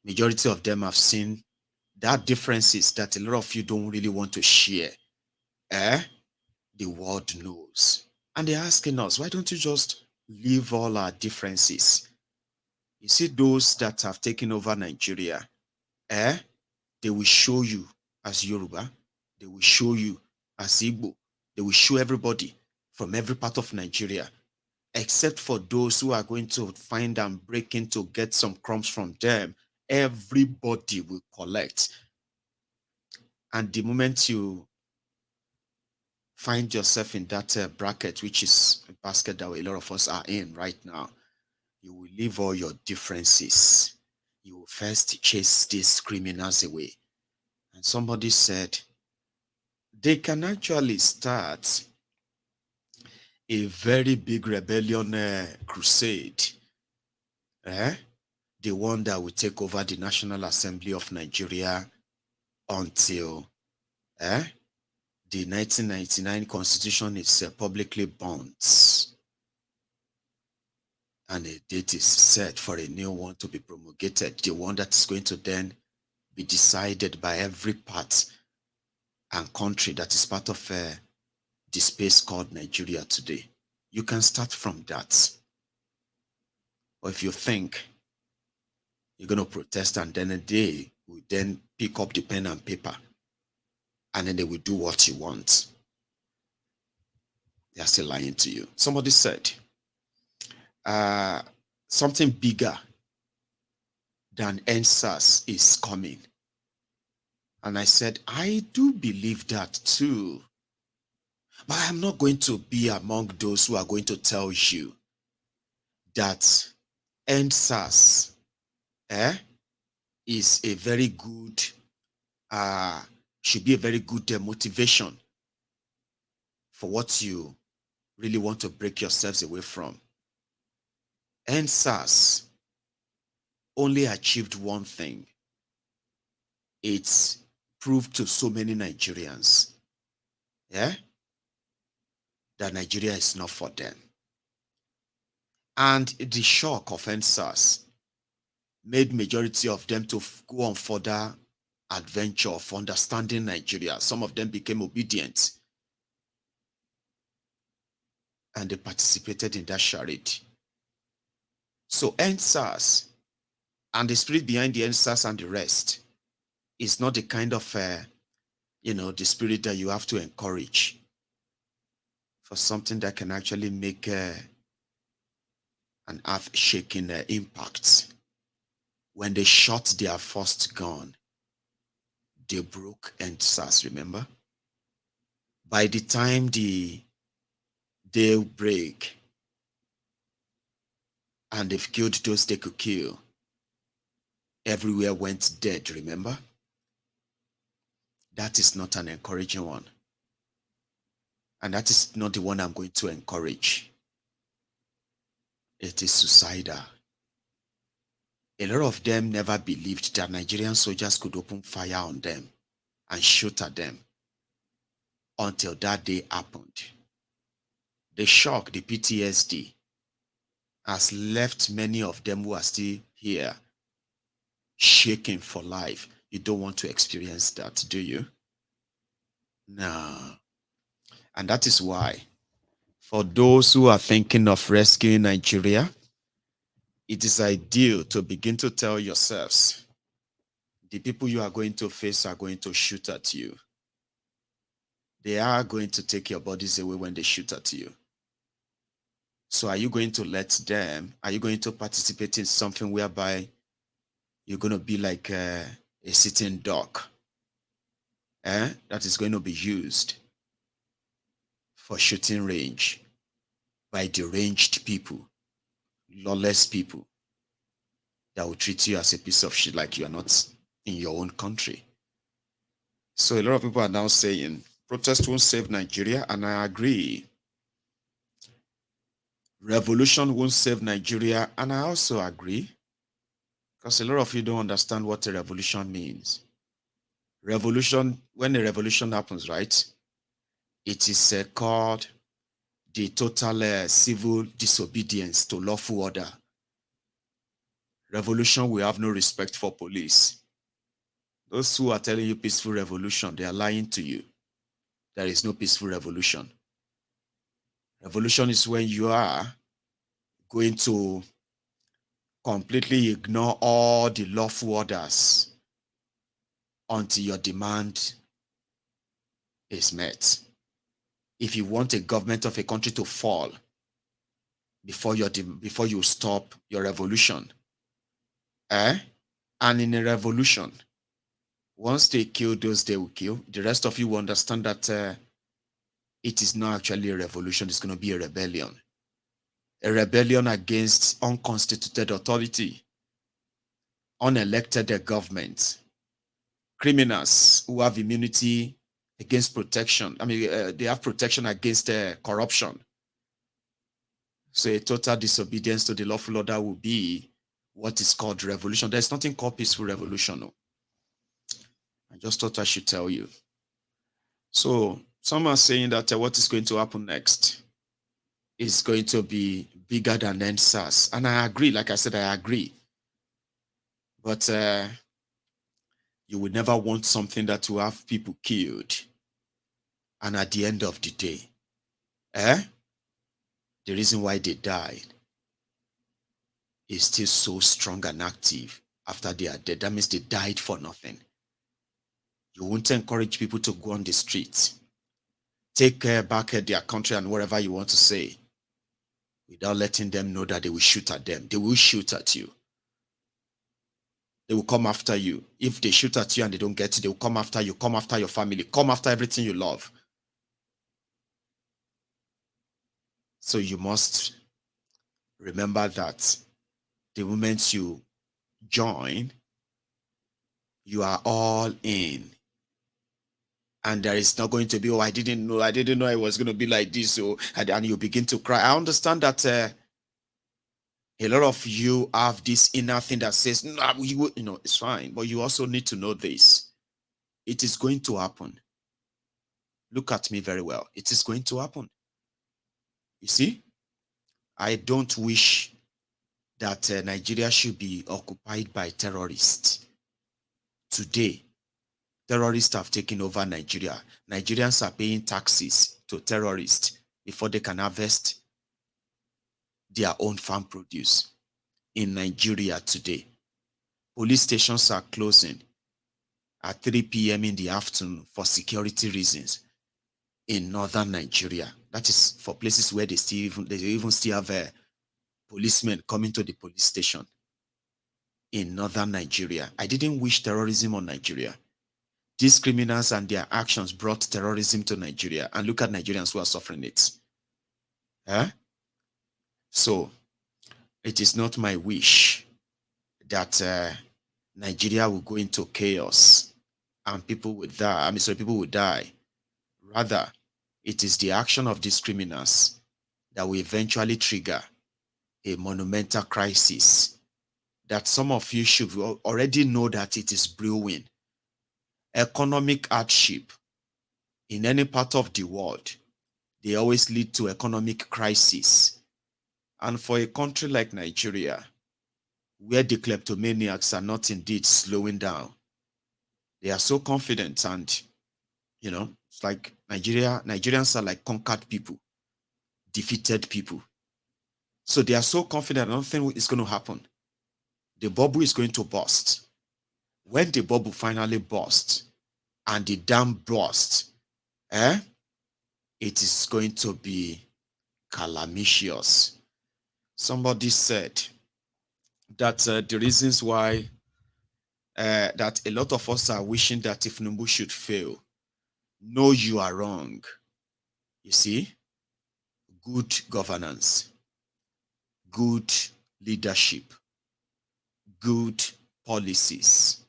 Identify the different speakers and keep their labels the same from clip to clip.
Speaker 1: Majority of them have seen that differences that a lot of you don't really want to share. Eh? The world knows. And they're asking us, why don't you just leave all our differences? You see, those that have taken over Nigeria, eh? They will show you as Yoruba, they will show you as Igbo, they will show everybody from every part of Nigeria, except for those who are going to find and break in to get some crumbs from them. Everybody will collect. And the moment you find yourself in that bracket, which is a basket that a lot of us are in right now, you will leave all your differences. You will first chase these criminals away. And somebody said they can actually start a very big rebellion crusade. Eh? The one that will take over the National Assembly of Nigeria until the 1999 Constitution is publicly burnt. And a date is set for a new one to be promulgated, the one that is going to then be decided by every part and country that is part of the space called Nigeria today. You can start from that. Or if you think you're going to protest and then they will then pick up the pen and paper and then they will do what you want, they are still lying to you. Somebody said, uh, something bigger than NSAS is coming. And I said, I do believe that too. But I'm not going to be among those who are going to tell you that NSAS is a very good, should be a very good motivation for what you really want to break yourselves away from. NSAS only achieved one thing. It's proved to so many Nigerians, that Nigeria is not for them. And the shock of NSAS made majority of them to go on further adventure of understanding Nigeria. Some of them became obedient and they participated in that charade. So NSAS and the spirit behind the NSAS and the rest is not the kind of, the spirit that you have to encourage for something that can actually make an earth-shaking impact. When they shot their first gun, they broke NSAS, remember? By the time the day break and they've killed those they could kill, everywhere went dead, remember? That is not an encouraging one. And that is not the one I'm going to encourage. It is suicidal. A lot of them never believed that Nigerian soldiers could open fire on them and shoot at them until that day happened. The shock, the PTSD, has left many of them who are still here shaking for life. You don't want to experience that, do you? No. And that is why, for those who are thinking of rescuing Nigeria, it is ideal to begin to tell yourselves, the people you are going to face are going to shoot at you. They are going to take your bodies away when they shoot at you. So are you going to let them, are you going to participate in something whereby you're going to be like a sitting duck that is going to be used for shooting range by deranged people, lawless people that will treat you as a piece of shit like you are not in your own country? So a lot of people are now saying protest won't save Nigeria, and I agree. Revolution won't save Nigeria, and I also agree, because a lot of you don't understand what a revolution means. Revolution, when a revolution happens, right, it is called the total civil disobedience to lawful order. Revolution will have no respect for police. Those who are telling you peaceful revolution, they are lying to you. There is no peaceful revolution. Revolution is when you are going to completely ignore all the lawful orders until your demand is met. If you want a government of a country to fall before you stop your revolution, and in a revolution, once they kill those they will kill, the rest of you will understand that it is not actually a revolution, it's going to be a rebellion. A rebellion against unconstituted authority, unelected government, criminals who have immunity against protection. I mean, they have protection against corruption. So a total disobedience to the lawful order will be what is called revolution. There's nothing called peaceful revolution. No. I just thought I should tell you. So some are saying that what is going to happen next is going to be bigger than NSAS. And I agree. Like I said, I agree. But you will never want something that will have people killed. And at the end of the day, the reason why they died is still so strong and active after they are dead. That means they died for nothing. You won't encourage people to go on the streets, take back at their country and whatever you want to say, without letting them know that they will shoot at them. They will shoot at you. They will come after you. If they shoot at you and they don't get you, they will come after you, come after your family, come after everything you love. So you must remember that the moment you join, you are all in. And there is not going to be, oh, I didn't know it was going to be like this. So, and you begin to cry. I understand that a lot of you have this inner thing that says, no, it's fine. But you also need to know this. It is going to happen. Look at me very well. It is going to happen. You see, I don't wish that Nigeria should be occupied by terrorists. Today, terrorists have taken over Nigeria. Nigerians are paying taxes to terrorists before they can harvest their own farm produce. In Nigeria today, police stations are closing at 3 p.m. in the afternoon for security reasons in northern Nigeria. That is for places where they even still have policemen coming to the police station in northern Nigeria. I didn't wish terrorism on Nigeria. These criminals and their actions brought terrorism to Nigeria, and look at Nigerians who are suffering it. So it is not my wish that Nigeria will go into chaos and people will die. People will die. Rather, it is the action of these criminals that will eventually trigger a monumental crisis that some of you should already know that it is brewing. Economic hardship in any part of the world, they always lead to economic crisis. And for a country like Nigeria, where the kleptomaniacs are not indeed slowing down, they are so confident, and it's like Nigerians are like conquered people, defeated people. So they are so confident nothing is going to happen. The bubble is going to burst. When the bubble finally bursts and the dam bursts, it is going to be calamitous. Somebody said that the reasons why that a lot of us are wishing that Tinubu should fail. No, you are wrong. You see, good governance, good leadership, good policies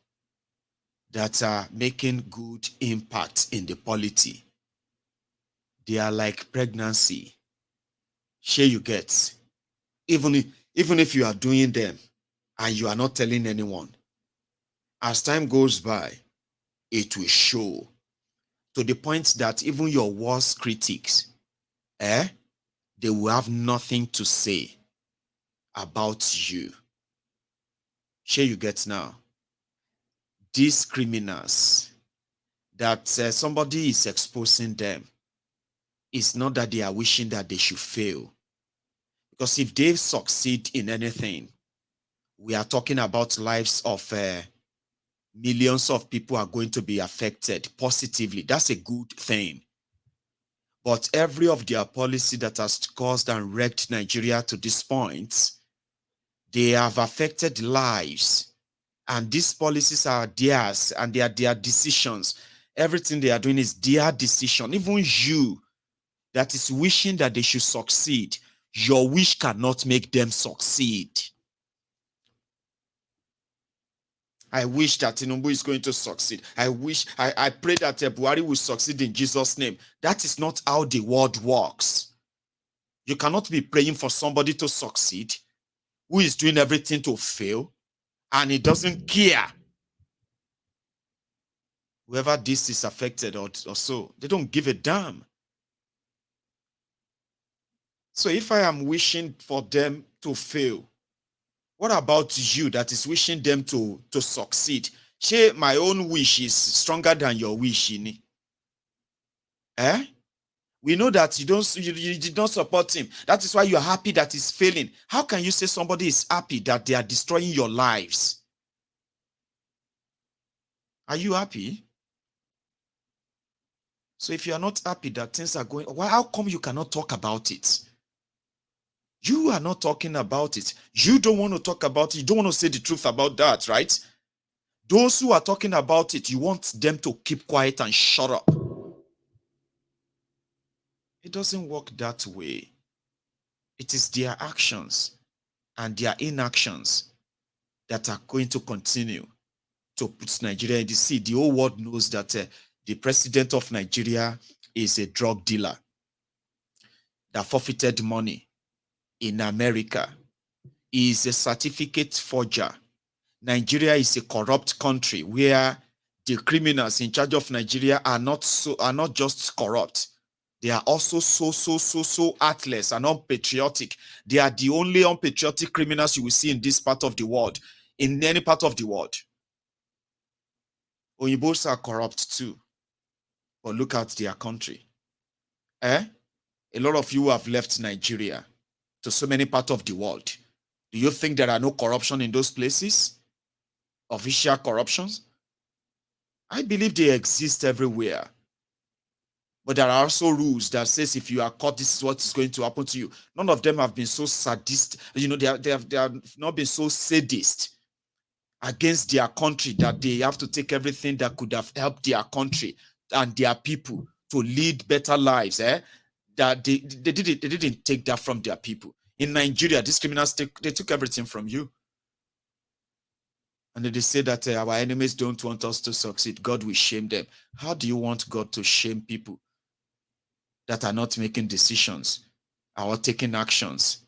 Speaker 1: that are making good impact in the polity. They are like pregnancy. Share you get. Even if you are doing them and you are not telling anyone, as time goes by, it will show to the point that even your worst critics, they will have nothing to say about you. Share you get now. These criminals that somebody is exposing them, it's not that they are wishing that they should fail. Because if they succeed in anything, we are talking about lives of millions of people are going to be affected positively. That's a good thing. But every of their policy that has caused and wrecked Nigeria to this point, they have affected lives. And these policies are theirs and they are their decisions. Everything they are doing is their decision. Even you that is wishing that they should succeed, your wish cannot make them succeed. I wish that Tinubu is going to succeed. I pray that Buhari will succeed in Jesus' name. That is not how the world works. You cannot be praying for somebody to succeed who is doing everything to fail and he doesn't care. Whoever this is affected or so, they don't give a damn. So if I am wishing for them to fail, what about you that is wishing them to succeed? Say my own wish is stronger than your wish, eh? We know that you did not support him. That is why you are happy that he's failing. How can you say somebody is happy that they are destroying your lives? Are you happy? So if you are not happy that things are going, well, how come you cannot talk about it? You are not talking about it. You don't want to talk about it. You don't want to say the truth about that, right? Those who are talking about it, you want them to keep quiet and shut up. It doesn't work that way. It is their actions and their inactions that are going to continue to put Nigeria in the sea. The whole world knows that the president of Nigeria is a drug dealer that forfeited money in America. He is a certificate forger. Nigeria is a corrupt country where the criminals in charge of Nigeria are not just corrupt. They are also so heartless and unpatriotic. They are the only unpatriotic criminals you will see in this part of the world, in any part of the world. Oyinbos are corrupt too, but look at their country. A lot of you have left Nigeria to so many parts of the world. Do you think there are no corruption in those places? Official corruptions? I believe they exist everywhere. But there are also rules that says if you are caught, this is what is going to happen to you. None of them have been so sadist. They have not been so sadist against their country that they have to take everything that could have helped their country and their people to lead better lives. That they didn't take that from their people. In Nigeria, these criminals they took everything from you. And they say that our enemies don't want us to succeed. God will shame them. How do you want God to shame people that are not making decisions or taking actions?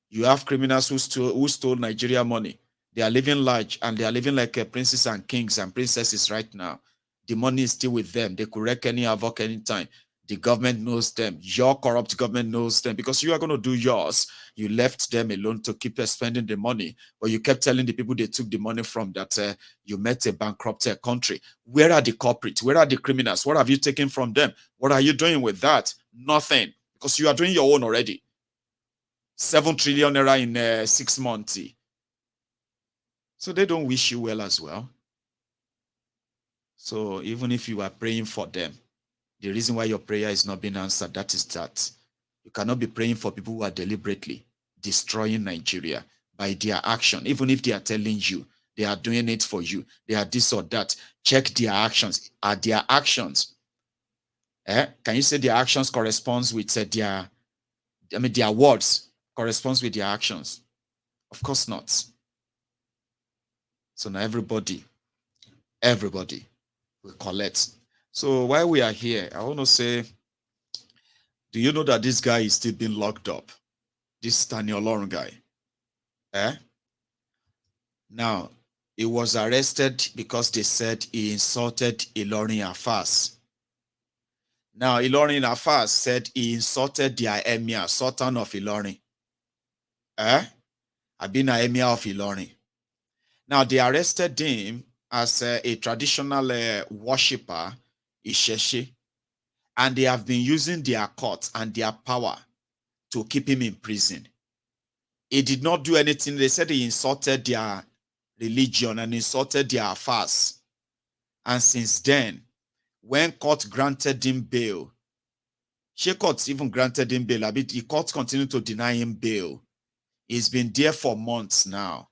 Speaker 1: You have criminals who stole Nigeria money. They are living large and they are living like princes and kings and princesses right now. The money is still with them. They could wreak any havoc anytime. The government knows them. Your corrupt government knows them because you are going to do yours. You left them alone to keep spending the money, but you kept telling the people they took the money from that you met a bankrupt country. Where are the culprits? Where are the criminals? What have you taken from them? What are you doing with that? Nothing, because you are doing your own already. 7 trillion naira in 6 months. So they don't wish you well as well. So even if you are praying for them, the reason why your prayer is not being answered, that is that you cannot be praying for people who are deliberately destroying Nigeria by their action. Even if they are telling you they are doing it for you, they are this or that, check their actions. Are their actions, can you say their actions corresponds with their words corresponds with their actions? Of course not. So now everybody will collect. So while we are here, I want to say, do you know that this guy is still being locked up? This Daniel Lauren guy. Now, he was arrested because they said he insulted Ilorin Afas. Now, Ilorin Afas said he insulted their emir, Sultan of Ilorin. I've been an emir of Ilorin. Now, they arrested him as a traditional worshipper, Isheshe, and they have been using their courts and their power to keep him in prison. He did not do anything. They said he insulted their religion and insulted their affairs. And since then, when court granted him bail, Shea courts even granted him bail. The court continued to deny him bail. He's been there for months now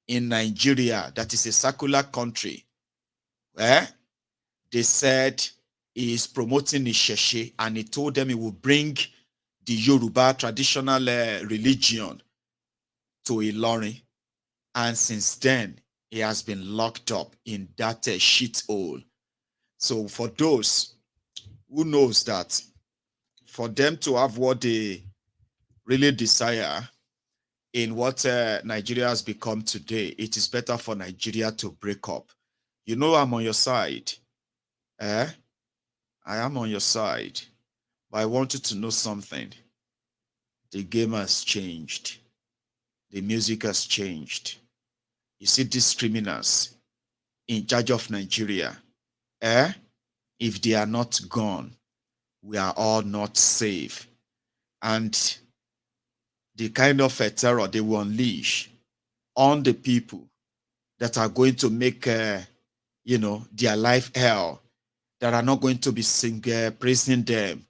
Speaker 1: in Nigeria, that is a secular country, where they said he is promoting Isheshe, and he told them he will bring the Yoruba traditional religion to Ilorin. And since then, he has been locked up in that shithole. So for those who knows that for them to have what they really desire in what Nigeria has become today, it is better for Nigeria to break up. You know, I'm on your side. I am on your side. But I want you to know something. The game has changed. The music has changed. You see, these criminals in charge of Nigeria, if they are not gone, we are all not safe. And the kind of terror they will unleash on the people that are going to make, their life hell, that are not going to be praising them,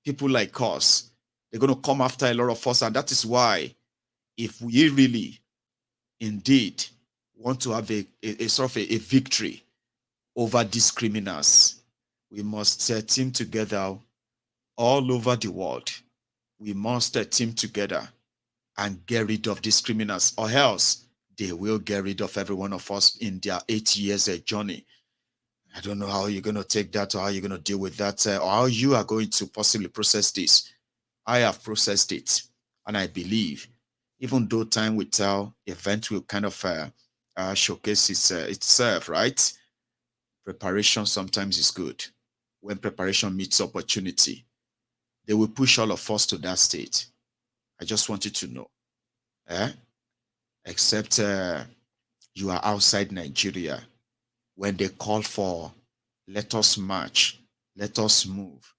Speaker 1: people like us, they're going to come after a lot of us. And that is why, if we really, indeed, want to have a sort of a victory over these criminals, we must team together all over the world. We must team together and get rid of these criminals, or else they will get rid of every one of us in their 8 years journey. I don't know how you're going to take that, or how you're going to deal with that, or how you are going to possibly process this. I have processed it, and I believe, even though time will tell, event will kind of showcase itself, right? Preparation sometimes is good. When preparation meets opportunity, they will push all of us to that state. I just want you to know. Except you are outside Nigeria, when they call for, let us march, let us move.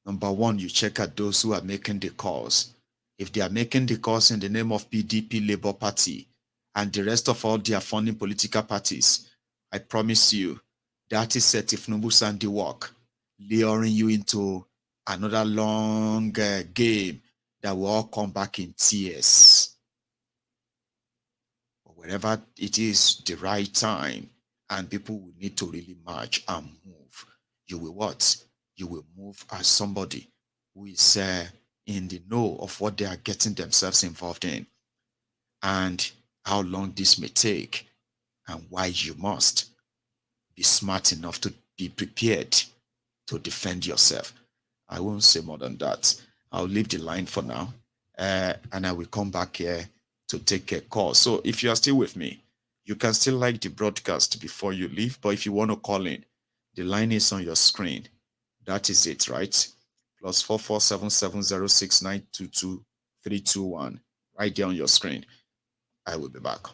Speaker 1: Number one, you check out those who are making the calls. If they are making the calls in the name of PDP, Labour Party, and the rest of all their funding political parties, I promise you, that is Tinubu's handiwork, luring you into another long game that will all come back in tears. But wherever it is the right time, and people will need to really march and move, you will what? You will move as somebody who is in the know of what they are getting themselves involved in, and how long this may take, and why you must be smart enough to be prepared to defend yourself. I won't say more than that. I'll leave the line for now, and I will come back here to take a call. So if you are still with me, you can still like the broadcast before you leave, but if you want to call in, the line is on your screen. That is it, right? Plus 447706922 right there on your screen. I will be back.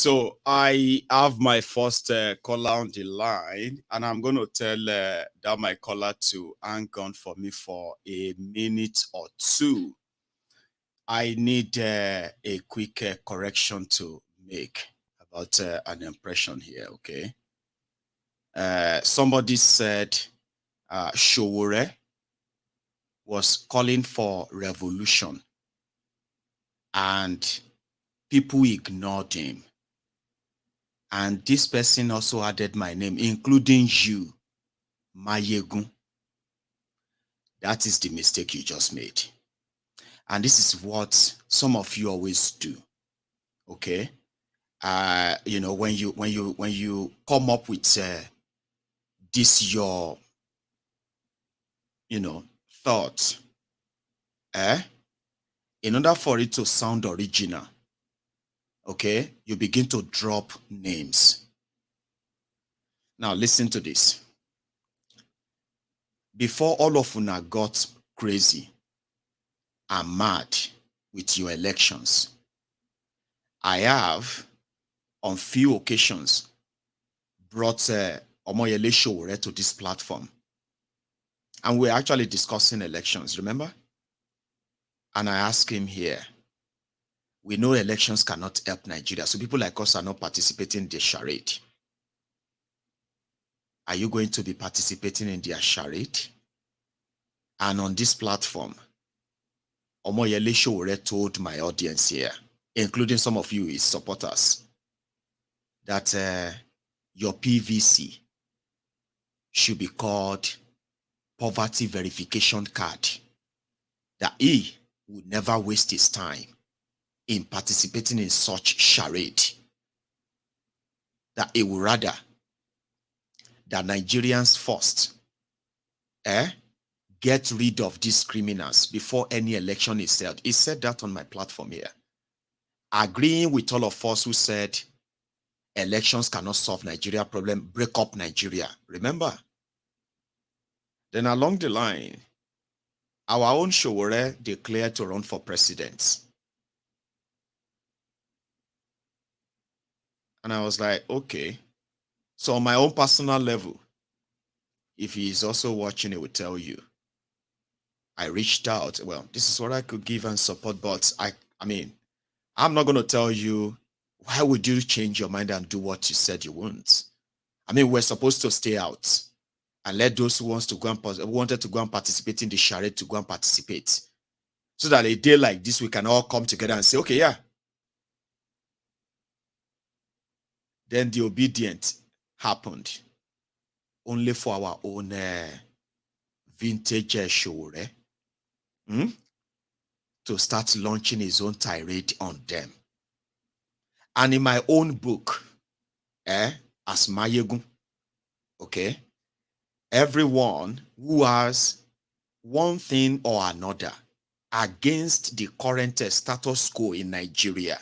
Speaker 1: So I have my first caller on the line, and I'm going to tell that my caller to hang on for me for a minute or two. I need a quick correction to make about an impression here, okay? Somebody said Showore was calling for revolution, and people ignored him. And this person also added my name, including you, Mayegun. That is the mistake you just made. And this is what some of you always do. Okay. When you come up with this your thought, eh? In order for it to sound original, okay, you begin to drop names. Now listen to this. Before all of una got crazy and mad with your elections, I have on few occasions brought Omoyele Sowore to this platform. And we're actually discussing elections, remember? And I asked him here, we know elections cannot help Nigeria, so people like us are not participating in the charade. Are you going to be participating in their charade? And on this platform, Omoyele Sowore told my audience here, including some of you, his supporters, that your PVC should be called poverty verification card, that he would never waste his time in participating in such charade, that he would rather that Nigerians first get rid of these criminals before any election is held. He said that on my platform here, agreeing with all of us who said elections cannot solve Nigeria problem, break up Nigeria. Remember? Then along the line, our own Sowore declared to run for president. And I was like, okay. So on my own personal level, if he is also watching, he will tell you. I reached out. Well, this is what I could give and support, but I mean, I'm not going to tell you why would you change your mind and do what you said you won't. I mean, we're supposed to stay out and let those who wanted to go and participate in the charade to go and participate, so that a day like this we can all come together and say, okay, yeah. Then the obedient happened only for our own vintage Sowore to start launching his own tirade on them. And in my own book, as Mayegun, okay, everyone who has one thing or another against the current status quo in Nigeria,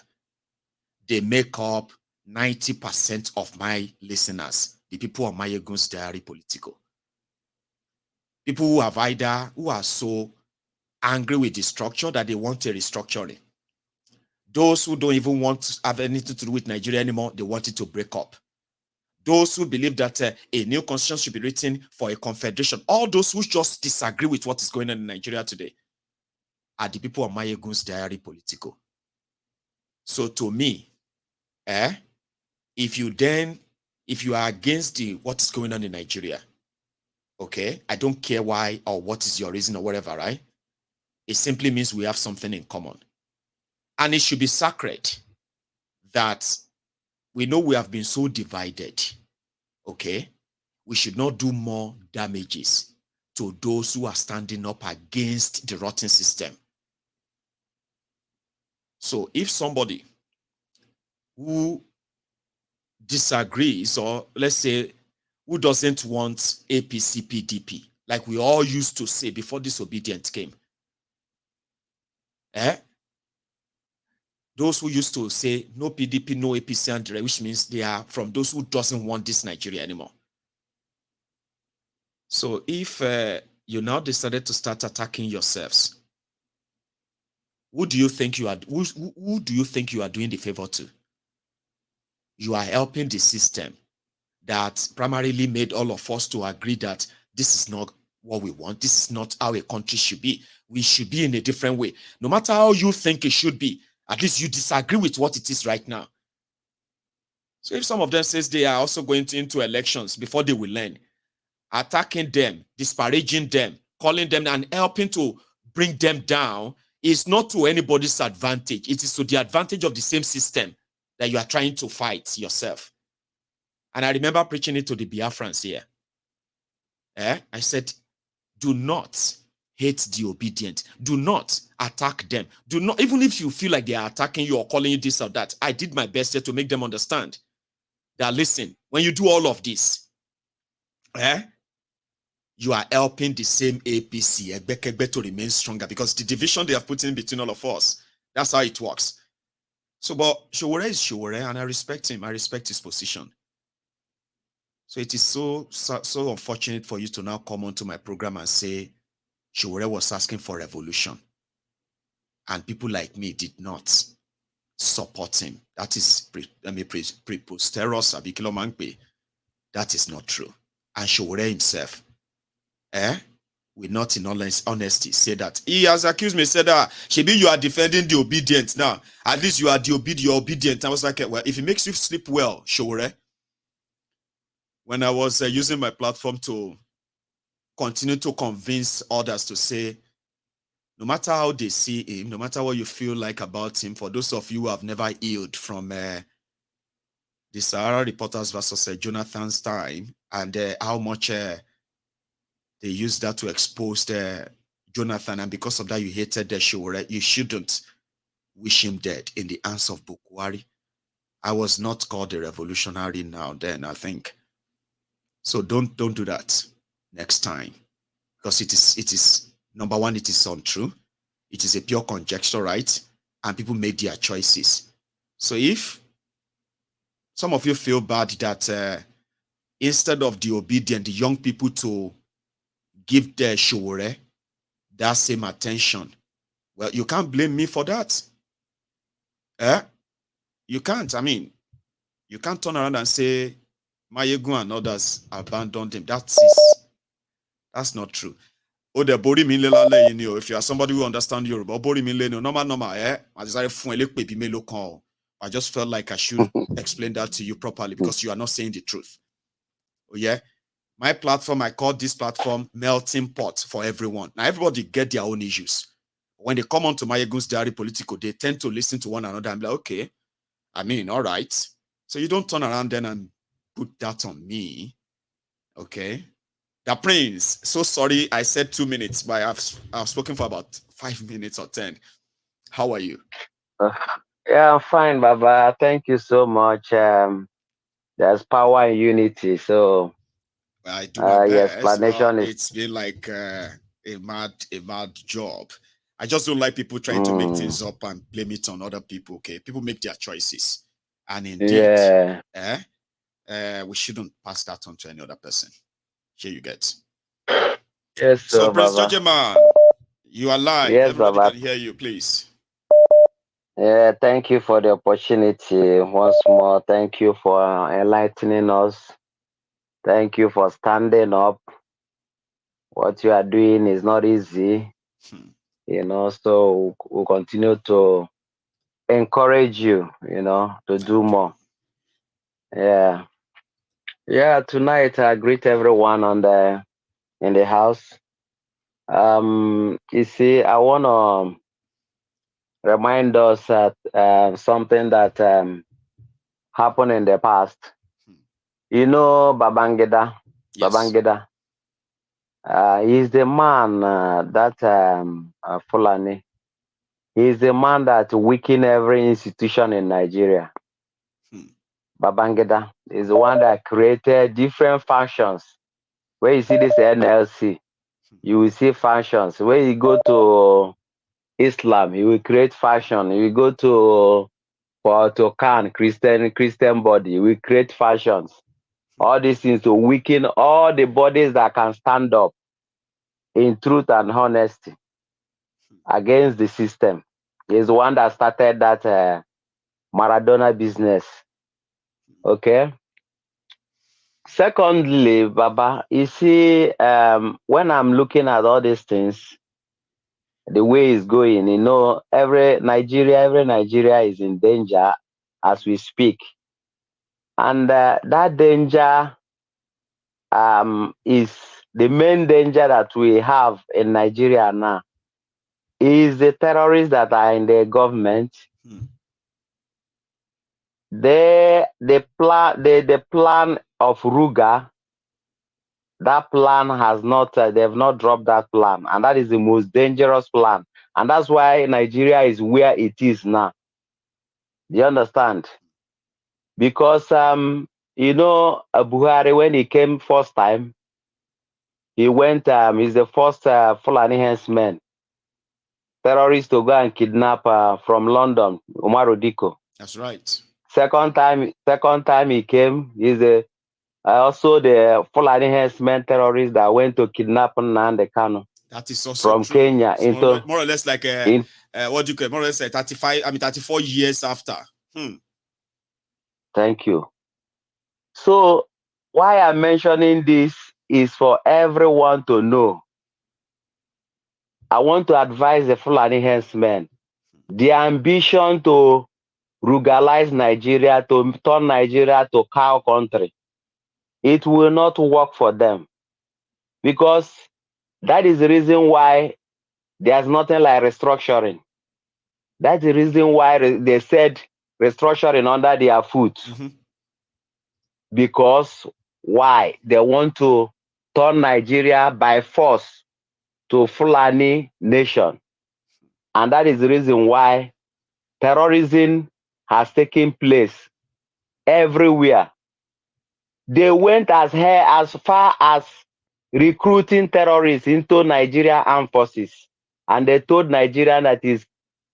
Speaker 1: they make up 90% of my listeners, the people on Mayegun's Diary Political. People who are so angry with the structure that they want a restructuring. Those who don't even want to have anything to do with Nigeria anymore, they want it to break up. Those who believe that a new constitution should be written for a confederation, all those who just disagree with what is going on in Nigeria today are the people on Mayegun's Diary Political. So to me, if you are against what is going on in Nigeria, okay, I don't care why or what is your reason or whatever, right? It simply means we have something in common. And it should be sacred that we know we have been so divided, okay? We should not do more damages to those who are standing up against the rotten system. So if somebody who disagrees, or let's say who doesn't want APC PDP, like we all used to say before disobedience came, those who used to say no PDP, no APC, and which means they are from those who doesn't want this Nigeria anymore. So if you now decided to start attacking yourselves, who do you think you are doing the favor to? You are helping the system that primarily made all of us to agree that this is not what we want. This is not how a country should be. We should be in a different way. No matter how you think it should be, at least you disagree with what it is right now. So if some of them says they are also going into elections before they will learn, attacking them, disparaging them, calling them and helping to bring them down is not to anybody's advantage. It is to the advantage of the same system that you are trying to fight yourself. And I remember preaching it to the Biafrans here. I said, do not hate the obedient. Do not attack them. Do not, even if you feel like they are attacking you or calling you this or that, I did my best here to make them understand that, listen, when you do all of this, you are helping the same APC, Egbekegbe, to remain stronger because the division they have put in between all of us, that's how it works. So, but Showore is Showore, and I respect him. I respect his position. So it is so unfortunate for you to now come onto my program and say Showore was asking for revolution, and people like me did not support him. That is preposterous, Abikilo Mangbe. That is not true. And Showore himself, will not in honesty say that. He has accused me, said that, Shebi, you are defending the obedient now. At least you are you're obedient. I was like, well, if it makes you sleep well, Showore, when I was using my platform to continue to convince others to say, no matter how they see him, no matter what you feel like about him, for those of you who have never healed from the Sahara Reporters versus Jonathan's time, and how much they used that to expose Jonathan, and because of that you hated the show, right? You shouldn't wish him dead in the hands of Bukwari. I was not called a revolutionary now then, I think. So don't do that next time, because it is number one, it is untrue. It is a pure conjecture, right? And people make their choices. So if some of you feel bad that instead of the obedient, the young people to give their Showore that same attention, well, you can't blame me for that. You can't. I mean, you can't turn around and say Mayegun and others abandoned him. That's not true. Oh, the body mean if you are somebody who understands Yoruba, body mean normal, I just felt like I should explain that to you properly because you are not saying the truth. Oh, yeah. My platform, I call this platform melting pot for everyone. Now, everybody get their own issues. When they come onto Mayegun's Diary Political, they tend to listen to one another and be like, okay, I mean, all right. So you don't turn around then and put that on me. Okay. The Prince, so sorry I said 2 minutes, but I've spoken for about 5 minutes or 10. How are you?
Speaker 2: Yeah, I'm fine, Baba. Thank you so much. There's power in unity. So
Speaker 1: I do my
Speaker 2: your
Speaker 1: best, but
Speaker 2: explanation is
Speaker 1: it's been like a mad job. I just don't like people trying to make
Speaker 2: mm,
Speaker 1: things up and blame it on other people. Okay, people make their choices, and indeed,
Speaker 2: yeah.
Speaker 1: we shouldn't pass that on to any other person. Here you get.
Speaker 2: Yes,
Speaker 1: So,
Speaker 2: so
Speaker 1: Prince
Speaker 2: Baba.
Speaker 1: Judgeman, you are live.
Speaker 2: Yes,
Speaker 1: Everybody
Speaker 2: Baba.
Speaker 1: can hear you, please.
Speaker 2: Yeah, thank you for the opportunity once more. Thank you for enlightening us. Thank you for standing up. What you are doing is not easy,
Speaker 1: Hmm.
Speaker 2: so we'll continue to encourage you, to do
Speaker 1: Thank you.
Speaker 2: more. Yeah. Yeah, tonight I greet everyone in the house. You see, I wanna remind us that something that happened in the past.
Speaker 1: Hmm.
Speaker 2: Babangida.
Speaker 1: Yes.
Speaker 2: Babangida. He's the man that Fulani. He's the man that weakened every institution in Nigeria.
Speaker 1: Hmm.
Speaker 2: Babangida is the one that created different factions. Where you see this NLC,
Speaker 1: Hmm.
Speaker 2: you will see factions. When you go to Islam, you will create faction. You will go to Khan, Christian body, we create factions. All these things to weaken all the bodies that can stand up in truth and honesty against the system. He's the one that started that Maradona business. Okay. Secondly, Baba, you see, when I'm looking at all these things, the way it's going, every Nigeria is in danger as we speak. And that danger is the main danger that we have in Nigeria now is the terrorists that are in the government. The plan of Ruga, that plan has not, they've not dropped that plan. And that is the most dangerous plan. And that's why Nigeria is where it is now. Do you understand? Because, Buhari, when he came first time, he went, he's the first Fulani henchman, terrorist to go and kidnap from London, Umaru Diko.
Speaker 1: That's right.
Speaker 2: Second time he came, he's also the Fulani herdsmen terrorists that went to kidnap Nnamdi Kanu.
Speaker 1: That is also
Speaker 2: from
Speaker 1: true.
Speaker 2: Kenya into
Speaker 1: more or less like what do you call, more or less 34 years after.
Speaker 2: Thank you. So why I'm mentioning this is for everyone to know. I want to advise the Fulani herdsmen. The ambition to ruralize Nigeria, to turn Nigeria to cow country, it will not work for them. Because that is the reason why there's nothing like restructuring. That's the reason why they said restructuring under their foot. Because why? They want to turn Nigeria by force to Fulani nation. And that is the reason why terrorism has taken place everywhere. They went as far as recruiting terrorists into Nigeria armed forces. And they told Nigeria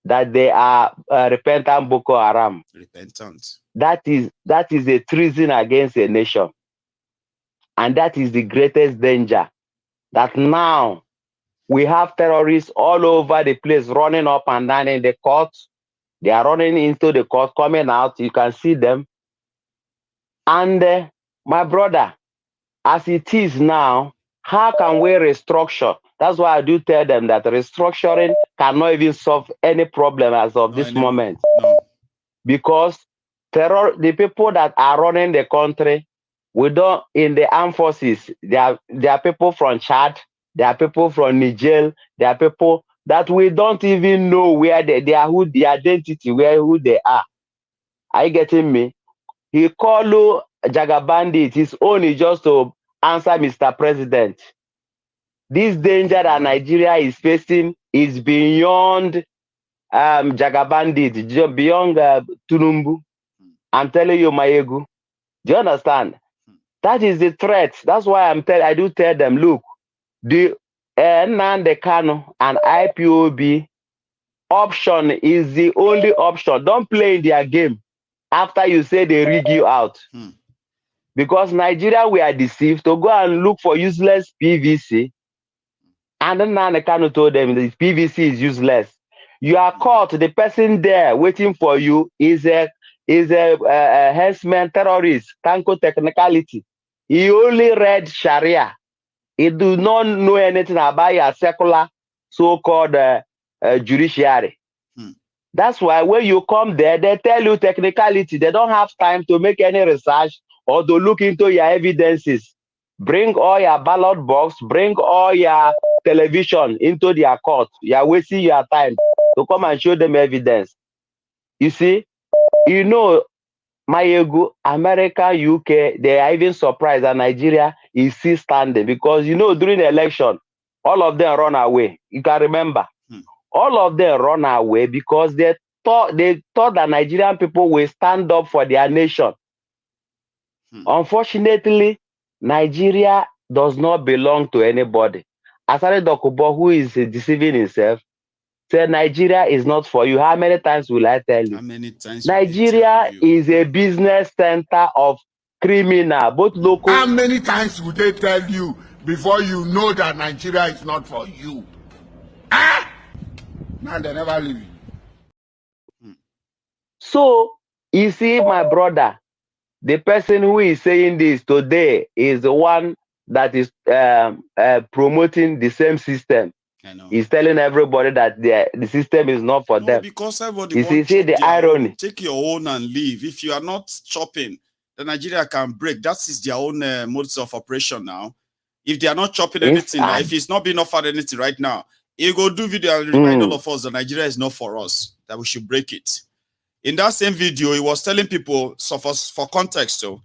Speaker 2: that they are repentant Boko Haram.
Speaker 1: Repentant.
Speaker 2: That is a treason against a nation. And that is the greatest danger. That now we have terrorists all over the place running up and down in the court. They are running into the court, coming out. You can see them. And my brother, as it is now, how can we restructure? That's why I do tell them that restructuring cannot even solve any problem as of this moment.
Speaker 1: No.
Speaker 2: Because the people that are running the country, in the armed forces, there are people from Chad, there are people from Niger, there are people that we don't even know where they are, who the identity, who they are. Are you getting me? He called Jaga Bandit, his own is just to answer Mr. President. This danger that Nigeria is facing is beyond Jaga Bandit, beyond Tinubu. I'm telling you, Mayegu. Do you understand? That is the threat. That's why I do tell them, look, the Nnamdi Kanu and IPOB option is the only option. Don't play in their game after you say they rig you out. Because Nigeria, we are deceived to go and look for useless PVC. And then Nnamdi Kanu told them the PVC is useless. You are caught. The person there waiting for you is a herdsman terrorist, Kanko technicality. He only read Sharia. He do not know anything about your secular so-called judiciary. That's why when you come there, they tell you technicality. They don't have time to make any research or to look into your evidences. Bring all your ballot box, bring all your television into their court. You are wasting your time to come and show them evidence. You see, Mayegu, America, UK, they are even surprised that Nigeria is still standing because, during the election, all of them run away. You can remember. All of them run away because they thought that Nigerian people will stand up for their nation. Unfortunately, Nigeria does not belong to anybody. Asare Dokubo, who is deceiving himself, said Nigeria is not for you. How many times will I tell you?
Speaker 1: How many times
Speaker 2: Nigeria is a business center of criminal, both local.
Speaker 3: How many times would they tell you before you know that Nigeria is not for you? Now they never leave you.
Speaker 2: So, you see, my brother, the person who is saying this today is the one that is promoting the same system.
Speaker 1: I know.
Speaker 2: He's telling everybody that the system is not for
Speaker 1: No,
Speaker 2: them.
Speaker 1: because everybody
Speaker 2: You
Speaker 1: wants
Speaker 2: see
Speaker 1: to chop
Speaker 2: the
Speaker 1: their
Speaker 2: irony.
Speaker 1: own. Take your own and leave. If you are not chopping, then Nigeria can break. That is their own modes of operation now. If they are not chopping anything, if it's not being offered anything right now, you go do video and remind all of us that Nigeria is not for us, that we should break it. In that same video, he was telling people, so for context, so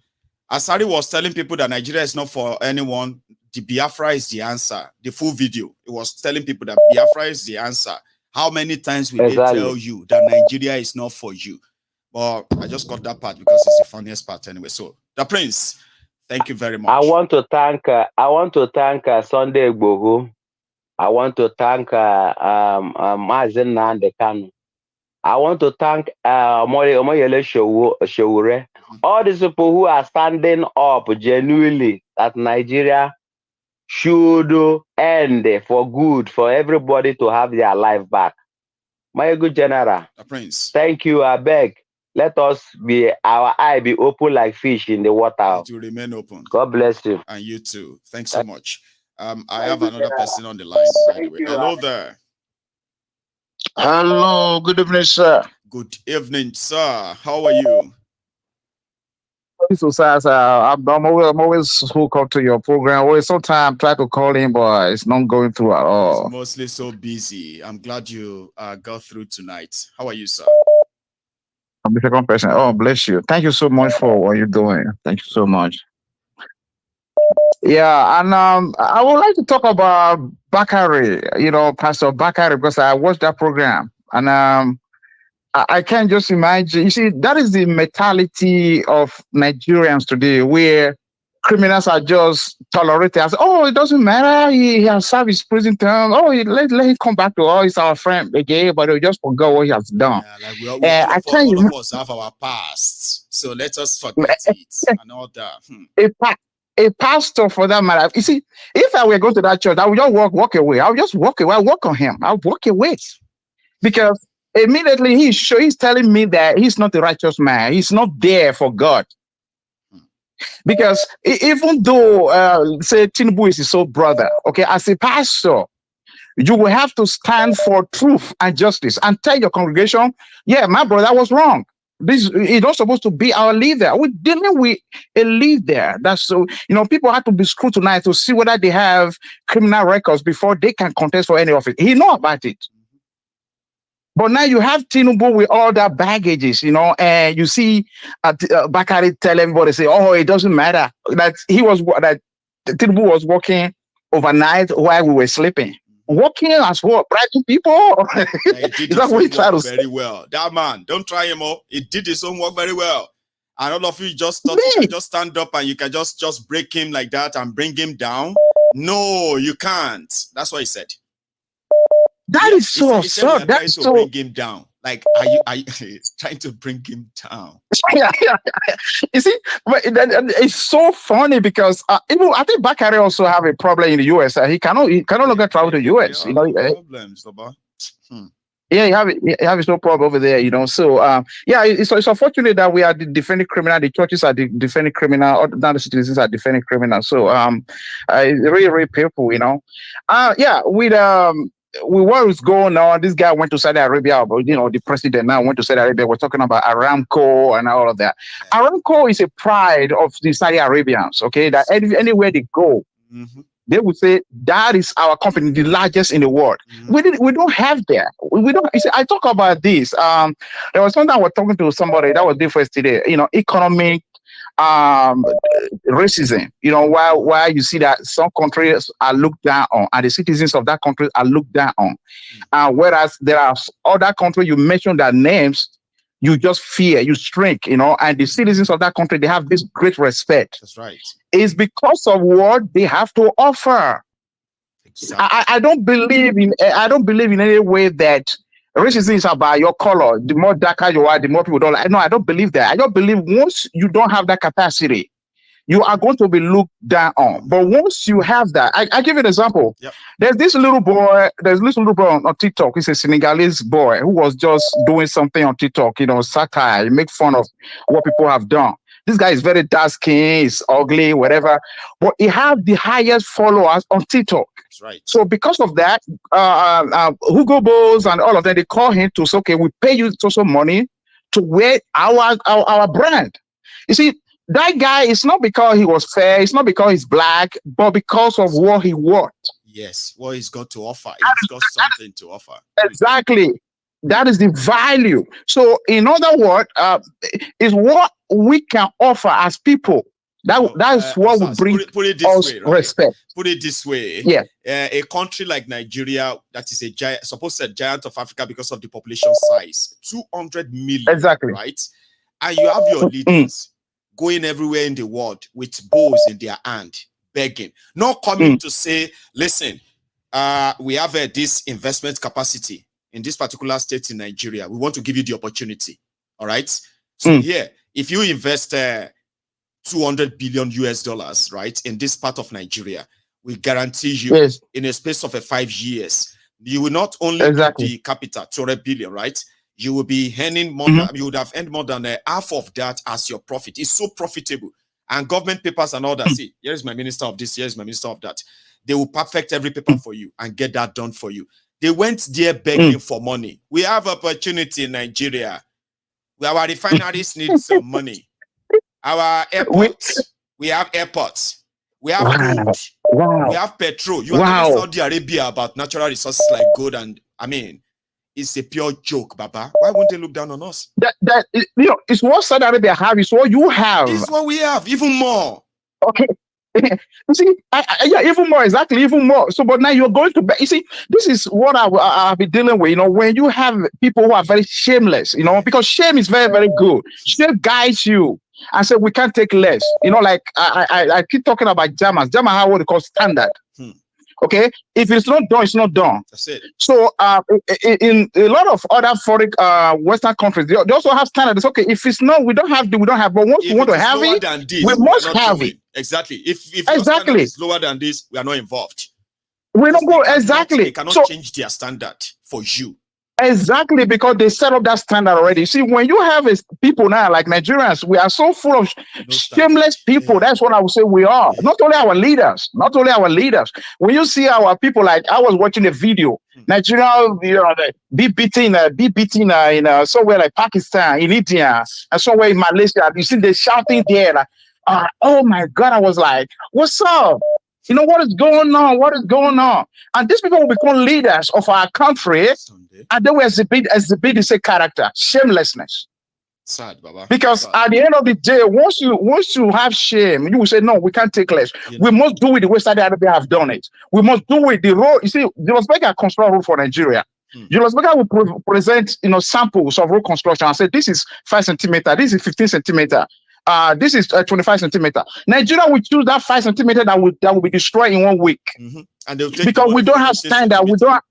Speaker 1: Asari was telling people that Nigeria is not for anyone. The Biafra is the answer. The full video, it was telling people that Biafra is the answer. How many times will they tell you that Nigeria is not for you? But I just got that part because it's the funniest part anyway. So, the Prince, thank you very much.
Speaker 2: I want to thank Sunday Igboho. I want to thank Mazen Nandekanu. I want to thank Omoyele Showure. All these people who are standing up genuinely that Nigeria should end for good, for everybody to have their life back. My good general,
Speaker 1: the Prince.
Speaker 2: Thank you, I beg. Let us be, our eye be open like fish in the water.
Speaker 1: It will remain open.
Speaker 2: God bless you.
Speaker 1: And you too. Thanks so much. I have another person on the line, by the way. Hello there.
Speaker 4: Hello, good evening, sir.
Speaker 1: Good evening, sir. How are you?
Speaker 4: So, sir, I'm always hooked up to your program. Always sometimes try to call in, but it's not going through at all.
Speaker 1: It's mostly so busy. I'm glad you got through tonight. How are you, sir?
Speaker 4: I'm the second person. Oh, bless you. Thank you so much for what you're doing. Thank you so much. Yeah, and I would like to talk about Bakari, Pastor Bakari, because I watched that program. And I can't just imagine. You see, that is the mentality of Nigerians today, where criminals are just tolerated. As, oh, it doesn't matter. He has served his prison term. Oh, let him come back to us. He's our friend again, but he just forgot what he has done.
Speaker 1: Yeah, like all of us have our past, so let us forget it and all that.
Speaker 4: A pastor, for that matter. You see, if I were going to that church, I would just walk away. I would just walk away. I walk on him. I'll walk away because immediately he's telling me that he's not a righteous man. He's not there for God. Because even though, say, Tinubu is his soul brother, okay, as a pastor, you will have to stand for truth and justice and tell your congregation, yeah, my brother was wrong. This is not supposed to be our leader. We're dealing with a leader. That's so, people have to be scrutinized to see whether they have criminal records before they can contest for any office. He know about it. But now you have Tinubu with all that baggages, and you see Bakari tell everybody, say, oh, it doesn't matter. That Tinubu was working overnight while we were sleeping. Working as what? Bribing people?
Speaker 1: Yeah, he did his own work very well. That man, don't try him all. He did his own work very well. And all of you just thought you can just stand up and you can just break him like that and bring him down. No, you can't. That's what he said.
Speaker 4: That is so absurd.
Speaker 1: That's so bring him down. Like, are you trying to bring him down?
Speaker 4: Yeah. You see, it's so funny because even I think Bakari also have a problem in the US. He cannot longer travel to the US.
Speaker 1: Problems,
Speaker 4: Yeah, you have no problem over there, So, it's unfortunate that we are the defending criminal. The churches are the defending criminal. Now the citizens are defending criminal. So, it's really, really painful, with what is going on, this guy went to Saudi Arabia, but the president now went to Saudi Arabia. We're talking about Aramco and all of that. Yeah. Aramco is a pride of the Saudi Arabians, okay? That anywhere they go, they would say that is our company, the largest in the world. We don't have that. We don't. You see, I talk about this. There was something I was talking to somebody that was different today. Economic racism. Why you see that some countries are looked down on, and the citizens of that country are looked down on, whereas there are other countries you mention their names, you just fear, you shrink, and the citizens of that country, they have this great respect.
Speaker 1: That's right.
Speaker 4: It's because of what they have to offer. Exactly. I don't believe in any way that racism is about your color. The more darker you are, the more people don't like. No, I don't believe that. I don't believe once you don't have that capacity, you are going to be looked down on. But once you have that, I give you an example.
Speaker 1: Yep.
Speaker 4: There's this little boy on TikTok. He's a Senegalese boy who was just doing something on TikTok, satire, make fun of what people have done. This guy is very dark skin, is ugly, whatever, but he have the highest followers on TikTok.
Speaker 1: That's right.
Speaker 4: So because of that, Hugo Boss and all of them, they call him to say, okay, we pay you so money to wear our brand. You see, that guy is not because he was fair, it's not because he's black, but because of what he wants.
Speaker 1: Yes, what he's got to offer. He's got something to offer.
Speaker 4: Exactly. That is the value. So, in other words, is what we can offer as people. That's what will bring
Speaker 1: put it this
Speaker 4: us
Speaker 1: way, right?
Speaker 4: respect.
Speaker 1: Put it this way.
Speaker 4: Yeah.
Speaker 1: A country like Nigeria, that is a giant, supposed a giant of Africa because of the population size, 200 million.
Speaker 4: Exactly.
Speaker 1: Right? And you have your leaders going everywhere in the world with bowls in their hand, begging, not coming to say, listen, we have this investment capacity in this particular state in Nigeria. We want to give you the opportunity. All right. So here, if you invest 200 billion US dollars, right, in this part of Nigeria, we guarantee you in a space of 5 years, you will not only get the capital, 200 billion, right? You will be earning more than, you would have earned more than half of that as your profit. It's so profitable. And government papers and all that. See, here's my minister of this, here's my minister of that. They will perfect every paper for you and get that done for you. They went there begging for money. We have opportunity in Nigeria. Our refineries need some money. Our airports, we have airports. We have gold. We have petrol. You are telling Saudi Arabia about natural resources like gold, and I mean, it's a pure joke, Baba. Why won't they look down on us?
Speaker 4: It's what Saudi Arabia have. It's what you have.
Speaker 1: It's what we have, even more.
Speaker 4: Okay. You see, yeah, even more, exactly, even more. So, but now you're going to, you see, this is what I've been dealing with, when you have people who are very shameless, because shame is very, very good. Shame guides you and say, we can't take less. Like I keep talking about Germans. Germans have what they call standard. Okay, if it's not done, it's not done.
Speaker 1: That's it.
Speaker 4: So in a lot of other foreign Western countries, they also have standards. Okay, if it's not, we don't have. But once we want to have it, we must have it.
Speaker 1: Exactly. If your standard is lower than this, we are not involved.
Speaker 4: We don't go exactly.
Speaker 1: They cannot change their standard for you.
Speaker 4: Exactly, because they set up that standard already. See, when you have people now like Nigerians, we are so full of shameless people. Yeah. That's what I would say we are. Yeah. Not only our leaders. When you see our people, like I was watching a video, Nigeria, be beaten in somewhere like Pakistan, in India, and somewhere in Malaysia. You see they shouting there, like, oh my God! I was like, what's up? What is going on? What is going on? And these people will become leaders of our country. And they will exhibit the same character, shamelessness.
Speaker 1: Sad, Baba.
Speaker 4: Because at the end of the day, once you have shame, you will say, no, we can't take less. We must do it the way Saudi Arabia have done it. We must do it the road. You see, Julius Berger construct road for Nigeria. Julius Berger will present, samples of road construction and say, this is 5 centimeter, this is 15 centimeter. This is 25 centimeter. Nigeria will choose that 5 centimeter that will be destroyed in 1 week.
Speaker 1: And they'll take
Speaker 4: because we don't have standard. We don't.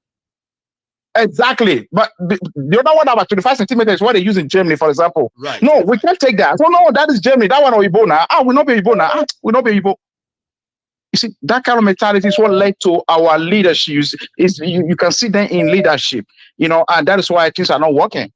Speaker 4: Exactly. But the other one about 25 centimeters is what they use in Germany, for example.
Speaker 1: Right.
Speaker 4: No, we can't take that. So no, that is Germany. That one or Igbo now. We'll not be Igbo now. We'll not be Igbo. You see, that kind of mentality is what led to our leadership. You can see them in leadership, and that is why things are not working.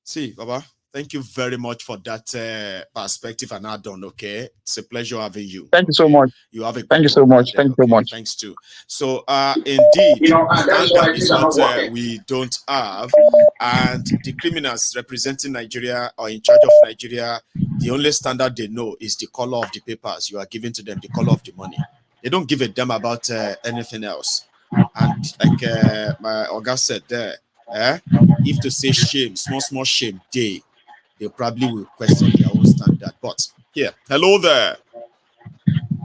Speaker 1: See, Baba, thank you very much for that perspective and add-on. Okay, it's a pleasure having you.
Speaker 4: Thank you so much.
Speaker 1: You have a
Speaker 4: thank you so much. Thank you so much.
Speaker 1: Thanks too. So, indeed, standard is what we don't have, and the criminals representing Nigeria or in charge of Nigeria, the only standard they know is the color of the papers you are giving to them, the color of the money. They don't give a damn about anything else. And like my Oga said there, if to say shame, small shame, they probably will question their own standard. But here, hello there.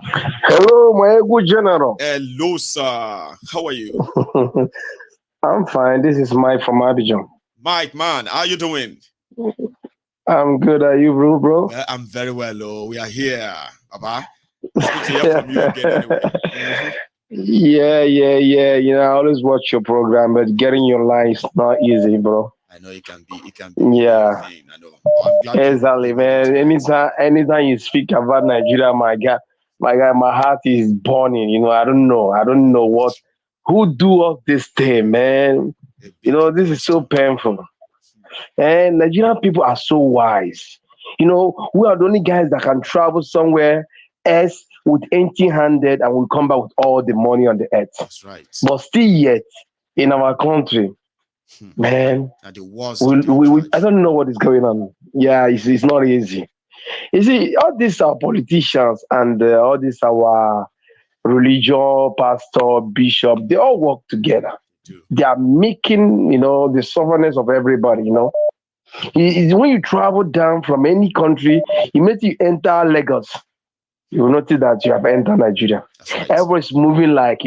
Speaker 5: Hello, my good general.
Speaker 1: Hello, sir. How are you?
Speaker 5: I'm fine. This is Mike from Abidjan.
Speaker 1: Mike, man, how you doing?
Speaker 5: I'm good. Are you, bro?
Speaker 1: Well, I'm very well. Oh, we are here, Baba. It's good to hear from you again. Anyway.
Speaker 5: Yeah. I always watch your program, but getting your line is not easy, bro.
Speaker 1: I know it can be.
Speaker 5: Yeah.
Speaker 1: I know. Oh, I'm glad
Speaker 5: exactly, man. Anytime you speak about Nigeria, my God, my heart is burning. I don't know who do all this thing, man. This is so painful. And Nigerian people are so wise. You know, we are the only guys that can travel somewhere else with empty-handed and we come back with all the money on the earth.
Speaker 1: That's right.
Speaker 5: But still, yet in our country, man,
Speaker 1: And the wars they dey
Speaker 5: I
Speaker 1: drag.
Speaker 5: don't know what is going on. Yeah, it's not easy. You see, all these are politicians and all these our religion, pastor, bishop, they all work together.
Speaker 1: Do.
Speaker 5: They are making, the sovereignty of everybody, When you travel down from any country, immediately you enter Lagos, you will notice that you have entered Nigeria.
Speaker 1: That's right.
Speaker 5: Everyone's moving like,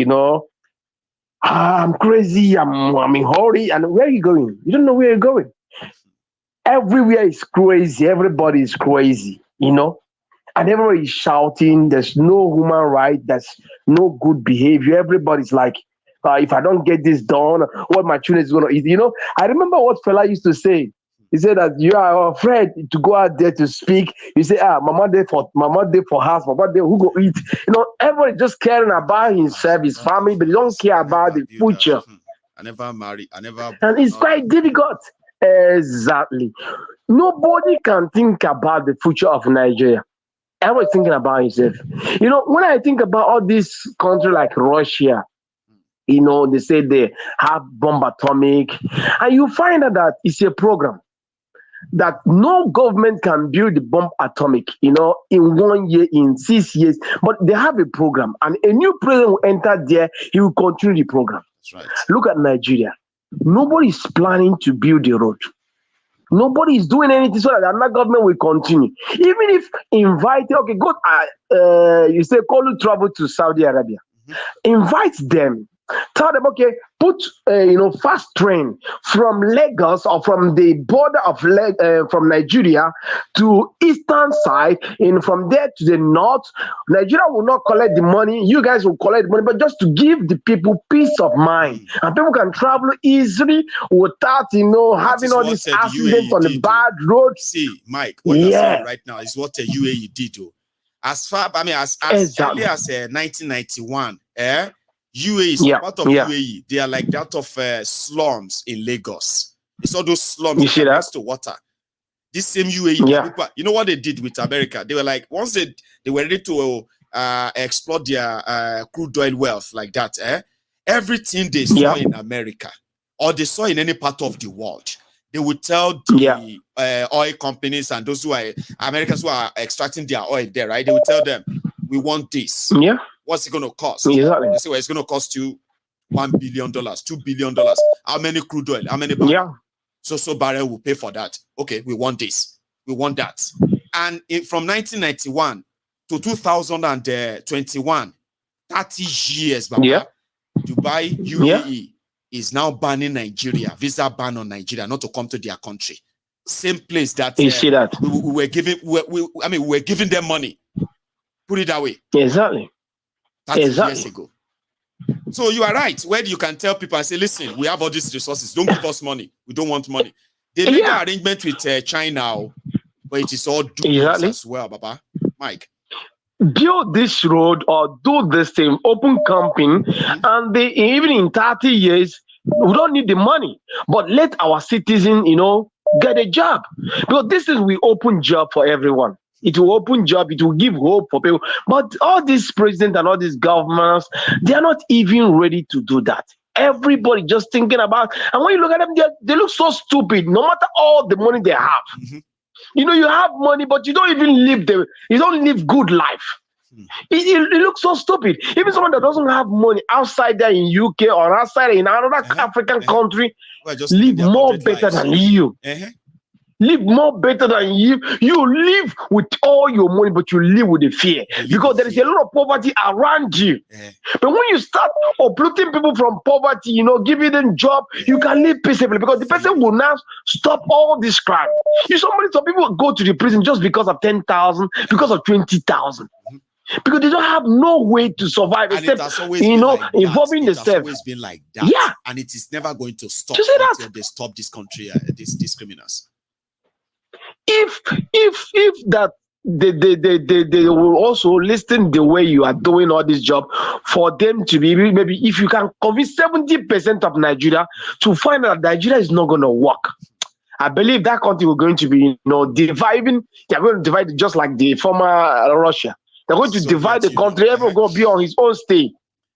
Speaker 5: I'm crazy, I'm in hurry, and where are you going? You don't know where you're going. Everywhere is crazy, everybody is crazy, and everybody is shouting. There's no human right, there's no good behavior. Everybody's like, if I don't get this done, what my children is going to eat. I remember what fella used to say. He said that you are afraid to go out there to speak. You say, mama day for house, mama day who go eat. Everybody just caring about himself, his family, but they don't care about the future.
Speaker 1: I never marry. I never.
Speaker 5: And it's quite difficult. Exactly. Nobody can think about the future of Nigeria. Everyone's thinking about himself. When I think about all these countries like Russia, they say they have bomb atomic, and you find out that it's a program that no government can build the bomb atomic, in 1 year, in 6 years, but they have a program, and a new president will enter there, he will continue the program.
Speaker 1: That's right.
Speaker 5: Look at Nigeria. Nobody is planning to build a road. Nobody is doing anything so that another government will continue. Even if invited, okay, go, you say, call you travel to Saudi Arabia. Invite them. Tell them, okay, put fast train from Lagos or from the border of from Nigeria to eastern side, and from there to the north. Nigeria will not collect the money. You guys will collect the money, but just to give the people peace of mind, and people can travel easily without having all these accidents on the bad road.
Speaker 1: See, Mike, what you're saying right now is what the UAE did. As early as 1991, UAE is part of UAE. They are like that of slums in Lagos. It's all those slums next to water. This same UAE, people, you know what they did with America? They were like, once they were ready to exploit their crude oil wealth like that, everything they saw in America or they saw in any part of the world, they would tell the oil companies and those who are Americans who are extracting their oil there, right? They would tell them, we want this.
Speaker 5: Yeah.
Speaker 1: What's it going to cost?
Speaker 5: Exactly.
Speaker 1: They say, well, it's going to cost you $1 billion, $2 billion. How many crude oil? How many barrels?
Speaker 5: Yeah.
Speaker 1: So barrel will pay for that. Okay, we want this. We want that. And from 1991 to 2021, 30 years, Baba, Dubai, UAE is now banning Nigeria, visa ban on Nigeria, not to come to their country. Same place that
Speaker 5: you see that
Speaker 1: we were giving. We were giving them money. Put it that way.
Speaker 5: Exactly.
Speaker 1: 30 years ago. So you are right. Where you can tell people and say, listen, we have all these resources. Don't give us money. We don't want money. They made an arrangement with China, but it is all doing as well, Baba. Mike.
Speaker 5: Build this road or do this thing, open camping, and even in 30 years, we don't need the money, but let our citizens, get a job. Because this is we open job for everyone. It will open job, it will give hope for people. But all these presidents and all these governments, they are not even ready to do that. Everybody just thinking about, and when you look at them, they look so stupid, no matter all the money they have. You have money, but you don't even you don't live good life. It looks so stupid. Even someone that doesn't have money outside there in UK or outside in another African country, live more better than you. Live more better than you. You live with all your money, but you live with the fear. Because there is a lot of poverty around you. But when you start uprooting people from poverty, giving them job, you can live peaceably because the person will now stop all this crime. Some people go to the prison just because of 10,000, because of 20,000. Because they don't have no way to survive
Speaker 1: and
Speaker 5: except, involving themselves.
Speaker 1: It's always been like that.
Speaker 5: Yeah.
Speaker 1: And it is never going to stop
Speaker 5: until
Speaker 1: they stop this country, these criminals.
Speaker 5: If that they will also listen the way you are doing all this job for them to be maybe if you can convince 70% of Nigeria to find out Nigeria is not going to work. I believe that country will going to be, you know, dividing. They're going to divide it just like the former Russia. They're going to
Speaker 1: Soviet
Speaker 5: divide the
Speaker 1: Union.
Speaker 5: country. Everyone going to be on his own state.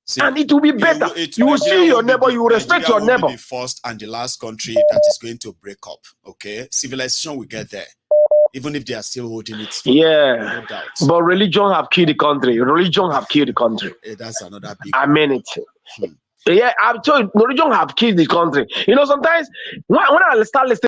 Speaker 1: See,
Speaker 5: And it will be better. You will see your neighbor, you will respect your
Speaker 1: Nigeria will
Speaker 5: neighbor.
Speaker 1: be the first and the last country that is going to break up. Okay, civilization will get there, even if they are still holding it.
Speaker 5: Yeah,
Speaker 1: no doubt.
Speaker 5: but religion have killed the country. Religion have killed the country.
Speaker 1: That's another big.
Speaker 5: I mean it. Yeah, I'm told religion have killed the country. You know, sometimes when I start listening